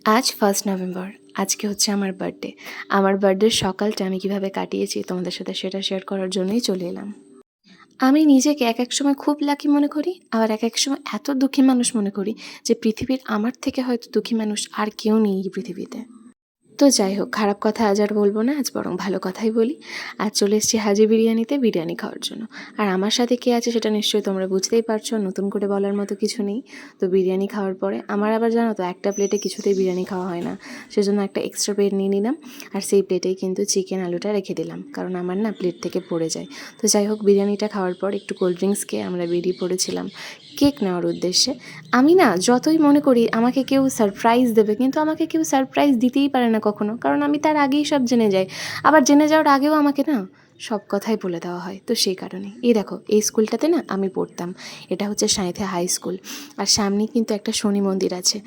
আজ 1 নভেম্বর। আজকে হচ্ছে আমার বার্থডে। আমার বার্থডের সকালটা আমি কীভাবে কাটিয়েছি তোমাদের সাথে সেটা শেয়ার করার জন্যই চলে এলাম। আমি নিজেকে এক সময় খুব লাকি মনে করি, আবার এক সময় এত দুঃখী মানুষ মনে করি যে পৃথিবীর আমার থেকে হয়তো দুঃখী মানুষ আর কেউ নেই এই পৃথিবীতে। তো যাই হোক, খারাপ কথা আজ আর বলবো না, আজ বরং ভালো কথাই বলি। আজ চলে এসেছি হাজি বিরিয়ানিতে বিরিয়ানি খাওয়ার জন্য। আর আমার সাথে কে আছে সেটা নিশ্চয়ই তোমরা বুঝতেই পারছো, নতুন করে বলার মতো কিছু নেই। তো বিরিয়ানি খাওয়ার পরে আমার আবার জানো তো একটা প্লেটে কিছুতেই বিরিয়ানি খাওয়া হয় না, সেজন্য একটা এক্সট্রা প্লেট নিয়ে নিলাম। আর সেই প্লেটেই কিন্তু চিকেন আলুটা রেখে দিলাম, কারণ আমার না প্লেট থেকে পড়ে যায়। তো যাই হোক, বিরিয়ানিটা খাওয়ার পর একটু কোল্ড ড্রিঙ্কস খেয়ে আমরা বেরিয়ে পড়েছিলাম কেক নেওয়ার উদ্দেশ্যে। আমি না যতই মনে করি আমাকে কেউ সারপ্রাইজ দেবে, কিন্তু আমাকে কেউ সারপ্রাইজ দিতেই পারে না কখনো, কারণ আমি তার আগেই সব জেনে যাই। আবার জেনে যাওয়ার আগেও আমাকে না সব কথাই বলে দেওয়া হয়। তো সেই কারণে এই দেখো, এই স্কুলটাতে না আমি পড়তাম, এটা হচ্ছে সাঁইথিয়া হাই স্কুল। আর সামনেই কিন্তু একটা শনি মন্দির আছে।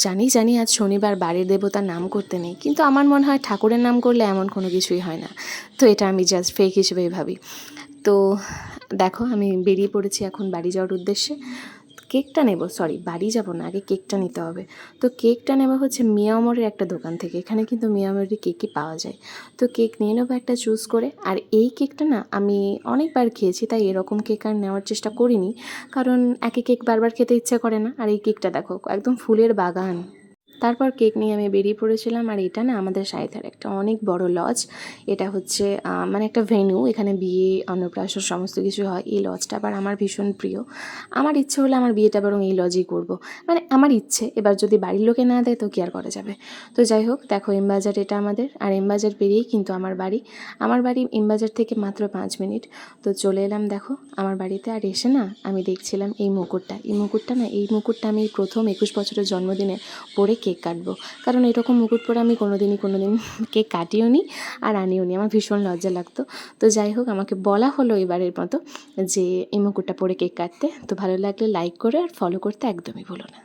জানি আজ শনিবার, বাড়ির দেবতার নাম করতে নেই, কিন্তু আমার মনে হয় ঠাকুরের নাম করলে এমন কোনো কিছুই হয় না। তো এটা আমি জাস্ট ফেক হিসেবেই ভাবি। তো দেখো, আমি বেরিয়ে পড়েছি এখন বাড়ি যাওয়ার উদ্দেশ্যে। কেকটা নেব, সরি বাড়ি যাব না, আগে কেকটা নিতে হবে। তো কেকটা নেওয়া হচ্ছে মিয়ামরের একটা দোকান থেকে, এখানে কিন্তু মিয়ামরের কেকই পাওয়া যায়। তো কেক নিয়ে নেবো একটা চুজ করে। আর এই কেকটা না আমি অনেকবার খেয়েছি, তাই এরকম কেক আর নেওয়ার চেষ্টা করিনি, কারণ একই কেক বারবার খেতে ইচ্ছা করে না। আর এই কেকটা দেখো, একদম ফুলের বাগান। তারপর কেক নিয়ে আমি বেরিয়ে পড়েছিলাম। আর এটা না আমাদের সাঁইথিয়ার একটা অনেক বড় লজ। এটা হচ্ছে মানে একটা ভেন্যু, এখানে বিয়ে, অন্নপ্রাশন সমস্ত কিছু হয়। এই লজটা আবার আমার ভীষণ প্রিয়। আমার ইচ্ছে হলে আমার বিয়েটা বরং এই লজেই করব, মানে আমার ইচ্ছে। এবার যদি বাড়ির লোকে না দেয় তো কি আর করা যাবে। তো যাই হোক, দেখো এমবাজার এটা আমাদের, আর এমবাজার পেরিয়েই কিন্তু আমার বাড়ি। আমার বাড়ি এমবাজার থেকে মাত্র 5 মিনিট। তো চলে এলাম দেখো আমার বাড়িতে। আর এসে না আমি দেখছিলাম এই মুকুটটা আমি প্রথম 21 বছরের জন্মদিনে পরে কেক কাটবো, কারণ এরকম মুকুট পরে আমি কোনোদিন কেক কাটিও নি আর আনিও নি, আমার ভীষণ লজ্জা লাগতো। তো যাই হোক, আমাকে বলা হলো এবারের মতো যে এই মুকুটটা পরে কেক কাটতে। তো ভালো লাগলে লাইক করে আর ফলো করতে একদমই ভুলো না।